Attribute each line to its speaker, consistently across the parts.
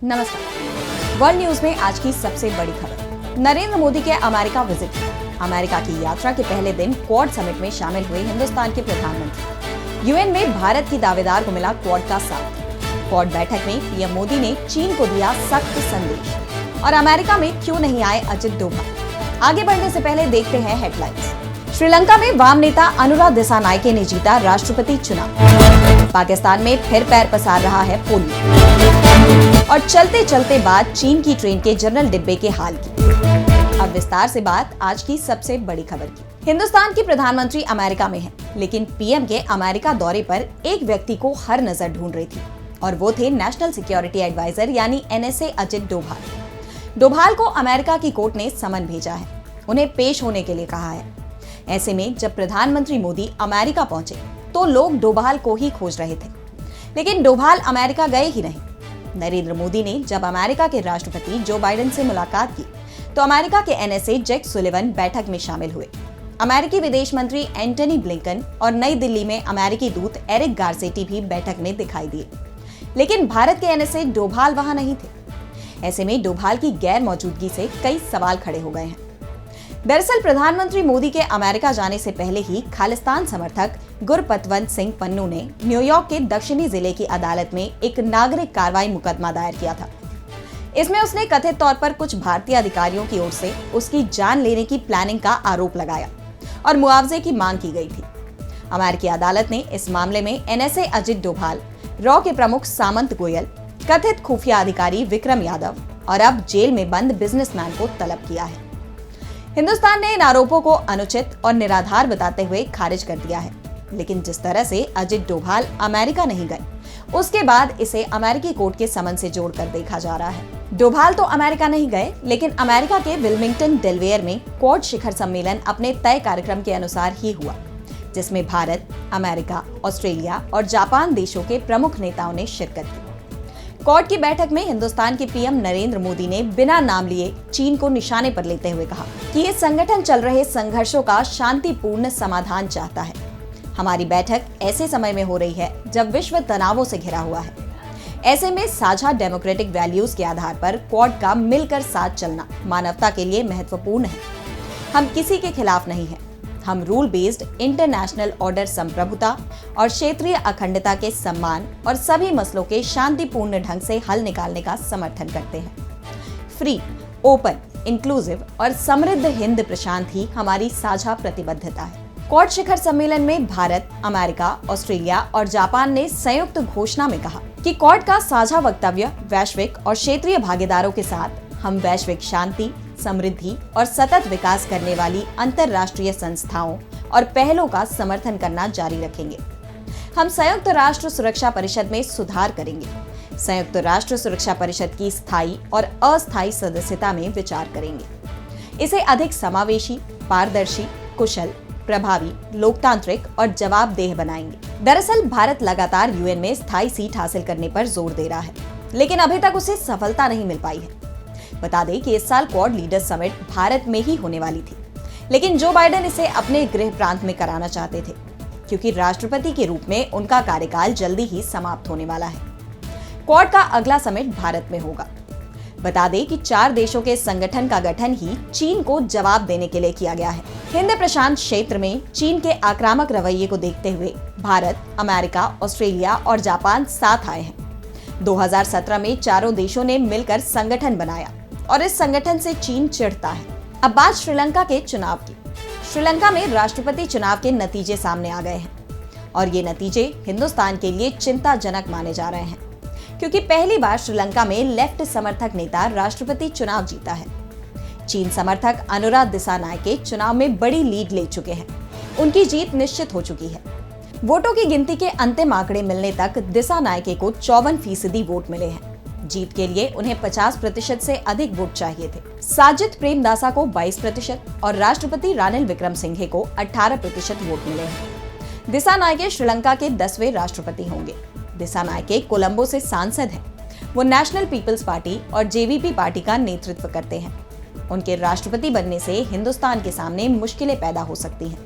Speaker 1: नमस्कार। World news में आज की सबसे बड़ी खबर, नरेंद्र मोदी के अमेरिका विजिट। अमेरिका की यात्रा के पहले दिन क्वाड समिट में शामिल हुए हिंदुस्तान के प्रधानमंत्री। यूएन में भारत की दावेदार को मिला क्वाड का साथ। क्वाड बैठक में पीएम मोदी ने चीन को दिया सख्त संदेश। और अमेरिका में क्यों नहीं आए अजित डोभाल। आगे बढ़ने से पहले देखते हैं हेडलाइंस। श्रीलंका में वाम नेता अनुरा दिसानायके ने जीता राष्ट्रपति चुनाव। पाकिस्तान में फिर पैर पसार रहा है पोलियो। और चलते चलते बात चीन की ट्रेन के जनरल डिब्बे के हाल की। अब विस्तार से बात आज की सबसे बड़ी खबर की। हिंदुस्तान की प्रधानमंत्री अमेरिका में है, लेकिन पीएम के अमेरिका दौरे पर एक व्यक्ति को हर नजर ढूंढ रही थी, और वो थे नेशनल सिक्योरिटी एडवाइजर यानी एनएसए अजित डोभाल। डोभाल को अमेरिका की कोर्ट ने समन भेजा है, उन्हें पेश होने के लिए कहा है। ऐसे में जब प्रधानमंत्री मोदी अमेरिका पहुंचे तो लोग डोभाल को ही खोज रहे थे, लेकिन डोभाल अमेरिका गए ही नहीं। नरेंद्र मोदी ने जब अमेरिका के राष्ट्रपति जो बाइडेन से मुलाकात की तो अमेरिका के एनएसए जैक सुलिवन बैठक में शामिल हुए। अमेरिकी विदेश मंत्री एंटनी ब्लिंकन और नई दिल्ली में अमेरिकी दूत एरिक गारसेटी भी बैठक में दिखाई दिए, लेकिन भारत के एनएसए डोभाल वहां नहीं थे। ऐसे में डोभाल की गैर मौजूदगी से कई सवाल खड़े हो गए हैं। दरअसल प्रधानमंत्री मोदी के अमेरिका जाने से पहले ही खालिस्तान समर्थक गुरपतवंत सिंह पन्नू ने न्यूयॉर्क के दक्षिणी जिले की अदालत में एक नागरिक कार्रवाई मुकदमा दायर किया था। इसमें उसने कथित तौर पर कुछ भारतीय अधिकारियों की ओर से उसकी जान लेने की प्लानिंग का आरोप लगाया और मुआवजे की मांग की गई थी। अमेरिकी अदालत ने इस मामले में एनएसए अजित डोभाल, रॉ के प्रमुख सामंत गोयल, कथित खुफिया अधिकारी विक्रम यादव और अब जेल में बंद बिजनेसमैन को तलब किया है। हिंदुस्तान ने इन आरोपों को अनुचित और निराधार बताते हुए खारिज कर दिया है, लेकिन जिस तरह से अजित डोभाल अमेरिका नहीं गए, उसके बाद इसे अमेरिकी कोर्ट के समन से जोड़कर देखा जा रहा है। डोभाल तो अमेरिका नहीं गए, लेकिन अमेरिका के विल्मिंगटन डेलवेयर में क्वाड शिखर सम्मेलन अपने तय कार्यक्रम के अनुसार ही हुआ, जिसमें भारत, अमेरिका, ऑस्ट्रेलिया और जापान देशों के प्रमुख नेताओं ने शिरकत की। क्वाड की बैठक में हिंदुस्तान के पीएम नरेंद्र मोदी ने बिना नाम लिए चीन को निशाने पर लेते हुए कहा कि ये संगठन चल रहे संघर्षों का शांतिपूर्ण समाधान चाहता है। हमारी बैठक ऐसे समय में हो रही है जब विश्व तनावों से घिरा हुआ है। ऐसे में साझा डेमोक्रेटिक वैल्यूज के आधार पर क्वाड का मिलकर साथ चलना मानवता के लिए महत्वपूर्ण है। हम किसी के खिलाफ नहीं हैं। हम रूल बेस्ड इंटरनेशनल ऑर्डर, संप्रभुता और क्षेत्रीय अखंडता के सम्मान और सभी मसलों के शांतिपूर्ण ढंग से हल निकालने का समर्थन करते हैं। फ्री, ओपन, इंक्लूसिव और समृद्ध हिंद प्रशांत ही हमारी साझा प्रतिबद्धता है। क्वाड शिखर सम्मेलन में भारत, अमेरिका, ऑस्ट्रेलिया और जापान ने संयुक्त घोषणा में कहा कि क्वाड का साझा वक्तव्य वैश्विक और क्षेत्रीय भागीदारों के साथ हम वैश्विक शांति, समृद्धि और सतत विकास करने वाली अंतर्राष्ट्रीय संस्थाओं और पहलों का समर्थन करना जारी रखेंगे। हम संयुक्त राष्ट्र सुरक्षा परिषद में सुधार करेंगे। संयुक्त राष्ट्र सुरक्षा परिषद की स्थायी और अस्थायी सदस्यता में विचार करेंगे। इसे अधिक समावेशी, पारदर्शी, कुशल, प्रभावी, लोकतांत्रिक और जवाबदेह बनाएंगे। दरअसल भारत लगातार यूएन में स्थायी सीट हासिल करने पर जोर दे रहा है, लेकिन अभी तक उसे सफलता नहीं मिल पाई है। बता दें कि इस साल क्वाड लीडर्स समिट भारत में ही होने वाली थी, लेकिन जो बाइडेन इसे अपने गृह प्रांत में कराना चाहते थे, क्योंकि राष्ट्रपति के रूप में उनका कार्यकाल जल्दी ही समाप्त होने वाला है। क्वाड का अगला समिट भारत में होगा। बता दें कि 4 देशों के संगठन का गठन ही चीन को जवाब देने के लिए किया गया है। हिंद प्रशांत क्षेत्र में चीन के आक्रामक रवैये को देखते हुए भारत, अमेरिका, ऑस्ट्रेलिया और जापान साथ आए हैं। 2017 में चारों देशों ने मिलकर संगठन बनाया और इस संगठन से चीन चिढ़ता है। अब बात श्रीलंका के चुनाव की। श्रीलंका में राष्ट्रपति चुनाव के नतीजे सामने आ गए हैं और ये नतीजे हिंदुस्तान के लिए चिंताजनक माने जा रहे हैं, क्योंकि पहली बार श्रीलंका में लेफ्ट समर्थक नेता राष्ट्रपति चुनाव जीता है। चीन समर्थक अनुरा दिसानायके चुनाव में बड़ी लीड ले चुके हैं। उनकी जीत निश्चित हो चुकी है। वोटों की गिनती के अंतिम आंकड़े मिलने तक दिसानायके को 54% वोट मिले हैं। जीत के लिए उन्हें 50% से अधिक वोट चाहिए थे। साजिद प्रेमदासा को 22% और राष्ट्रपति रानिल विक्रमसिंघे को 18% वोट मिले हैं। दिसानायके श्रीलंका के 10वें राष्ट्रपति होंगे। दिसानायके कोलंबो से सांसद हैं। वो नेशनल पीपल्स पार्टी और जेवीपी पार्टी का नेतृत्व करते हैं। उनके राष्ट्रपति बनने से हिंदुस्तान के सामने मुश्किलें पैदा हो सकती हैं,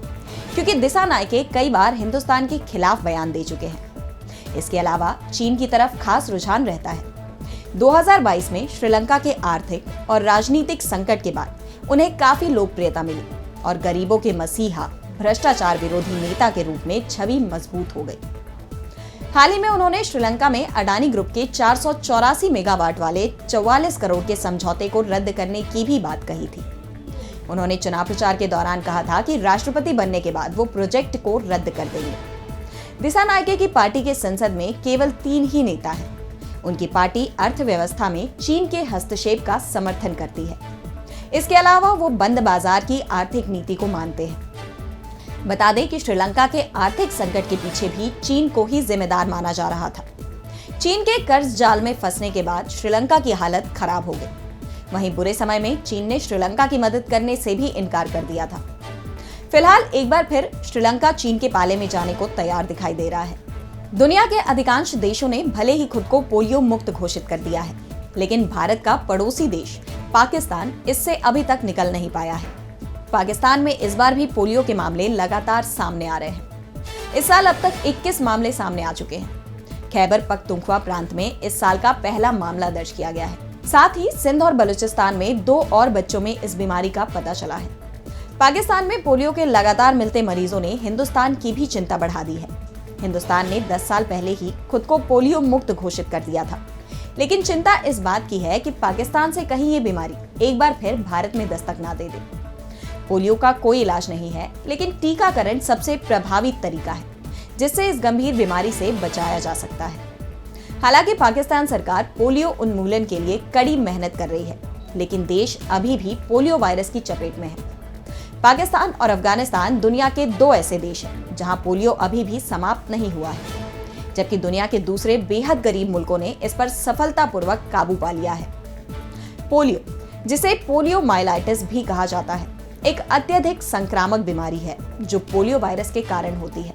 Speaker 1: क्योंकि दिसानायके कई बार हिंदुस्तान के खिलाफ बयान दे चुके हैं। इसके अलावा चीन की तरफ खास रुझान रहता है। 2022 में श्रीलंका के आर्थिक और राजनीतिक संकट के बाद उन्हें काफी लोकप्रियता मिली और गरीबों के मसीहा, भ्रष्टाचार विरोधी नेता के रूप में छवि मजबूत हो गई। हाल ही में उन्होंने श्रीलंका में अडानी ग्रुप के 484 मेगावाट वाले 44 करोड़ के समझौते को रद्द करने की भी बात कही थी। उन्होंने चुनाव प्रचार के दौरान कहा था कि राष्ट्रपति बनने के बाद वो प्रोजेक्ट को रद्द कर देंगे। दिसानायके की पार्टी के संसद में केवल 3 ही नेता हैं। उनकी पार्टी अर्थव्यवस्था में चीन के हस्तक्षेप का समर्थन करती है। इसके अलावा वो बंद बाजार की आर्थिक नीति को मानते हैं। बता दें कि श्रीलंका के आर्थिक संकट के पीछे भी चीन को ही जिम्मेदार माना जा रहा था। चीन के कर्ज जाल में फंसने के बाद श्रीलंका की हालत खराब हो गई। वहीं बुरे समय में चीन ने श्रीलंका की मदद करने से भी इनकार कर दिया था। फिलहाल एक बार फिर श्रीलंका चीन के पाले में जाने को तैयार दिखाई दे रहा है। दुनिया के अधिकांश देशों ने भले ही खुद को पोलियो मुक्त घोषित कर दिया है, लेकिन भारत का पड़ोसी देश पाकिस्तान इससे अभी तक निकल नहीं पाया है। पाकिस्तान में इस बार भी पोलियो के मामले लगातार सामने आ रहे हैं। इस साल अब तक 21 मामले सामने आ चुके हैं। खैबर पख्तूनख्वा प्रांत में इस साल का पहला मामला दर्ज किया गया है। साथ ही सिंध और बलूचिस्तान में 2 और बच्चों में इस बीमारी का पता चला है। पाकिस्तान में पोलियो के लगातार मिलते मरीजों ने हिंदुस्तान की भी चिंता बढ़ा दी है। हिंदुस्तान ने 10 साल पहले ही खुद को पोलियो मुक्त घोषित कर दिया था, लेकिन चिंता इस बात की है कि पाकिस्तान से कहीं ये बीमारी एक बार फिर भारत में दस्तक ना दे दे। पोलियो का कोई इलाज नहीं है, लेकिन टीकाकरण सबसे प्रभावी तरीका है जिससे इस गंभीर बीमारी से बचाया जा सकता है। हालांकि पाकिस्तान सरकार पोलियो उन्मूलन के लिए कड़ी मेहनत कर रही है, लेकिन देश अभी भी पोलियो वायरस की चपेट में है। पाकिस्तान और अफगानिस्तान दुनिया के 2 ऐसे देश हैं जहां पोलियो अभी भी समाप्त नहीं हुआ है, जबकि दुनिया के दूसरे बेहद गरीब मुल्कों ने इस पर सफलतापूर्वक काबू पा लिया है। पोलियो, जिसे पोलियोमाइलाइटिस भी कहा जाता है, एक अत्यधिक संक्रामक बीमारी है जो पोलियो वायरस के कारण होती है।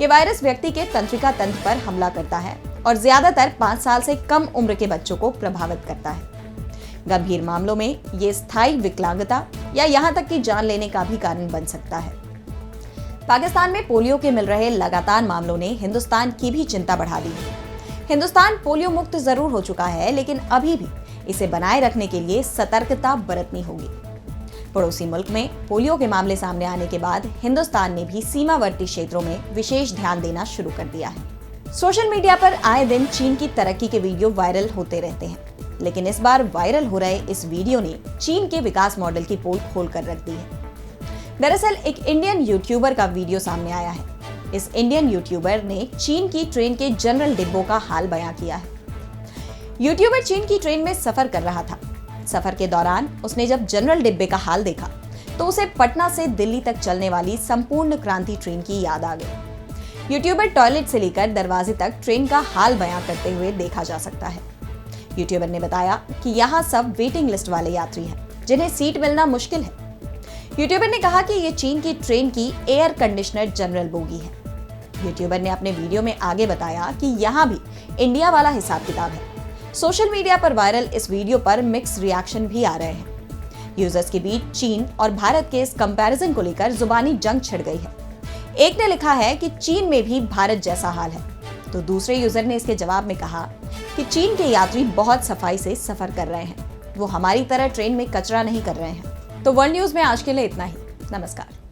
Speaker 1: ये वायरस व्यक्ति के तंत्रिका तंत्र पर हमला करता है और ज्यादातर 5 साल से कम उम्र के बच्चों को प्रभावित करता है। गंभीर मामलों में ये स्थायी विकलांगता या यहाँ तक कि जान लेने का भी कारण बन सकता है। पाकिस्तान में पोलियो के मिल रहे लगातार मामलों ने हिंदुस्तान की भी चिंता बढ़ा दी है। हिंदुस्तान पोलियो मुक्त जरूर हो चुका है, लेकिन अभी भी इसे बनाए रखने के लिए सतर्कता बरतनी होगी। पड़ोसी मुल्क में पोलियो के मामले सामने आने के बाद हिंदुस्तान ने भी सीमावर्ती क्षेत्रों में विशेष ध्यान देना शुरू कर दिया है। सोशल मीडिया पर आए दिन चीन की तरक्की के वीडियो वायरल होते रहते हैं, लेकिन इस बार वायरल हो रहे इस वीडियो ने चीन के विकास मॉडल की पोल खोल कर रख दी है। दरअसल एक इंडियन यूट्यूबर का वीडियो सामने आया है। इस इंडियन यूट्यूबर ने चीन की ट्रेन के जनरल डिब्बों का हाल बयां किया है। यूट्यूबर चीन की ट्रेन में सफर कर रहा था। सफर के दौरान उसने जब जनरल डिब्बे का हाल देखा तो उसे पटना से दिल्ली तक चलने वाली संपूर्ण क्रांति ट्रेन की याद आ गई। यूट्यूबर टॉयलेट से लेकर दरवाजे तक ट्रेन का हाल बयां करते हुए देखा जा सकता है। यूट्यूबर ने बताया कि यहाँ सब वेटिंग लिस्ट वाले यात्री हैं जिन्हें सीट मिलना मुश्किल है। यूट्यूबर ने कहा कि ये चीन की ट्रेन की एयर कंडीशनर जनरल बोगी है। यूट्यूबर ने अपने वीडियो में आगे बताया कि यहाँ भी इंडिया वाला हिसाब किताब है। सोशल मीडिया पर वायरल इस वीडियो पर मिक्स रिएक्शन भी आ रहे हैं। यूजर्स के बीच चीन और भारत के इस कंपैरिजन को लेकर जुबानी जंग छिड़ गई है। एक ने लिखा है कि चीन में भी भारत जैसा हाल है, तो दूसरे यूजर ने इसके जवाब में कहा कि चीन के यात्री बहुत सफाई से सफर कर रहे हैं, वो हमारी तरह ट्रेन में कचरा नहीं कर रहे हैं। तो वर्ल्ड न्यूज में आज के लिए इतना ही। नमस्कार।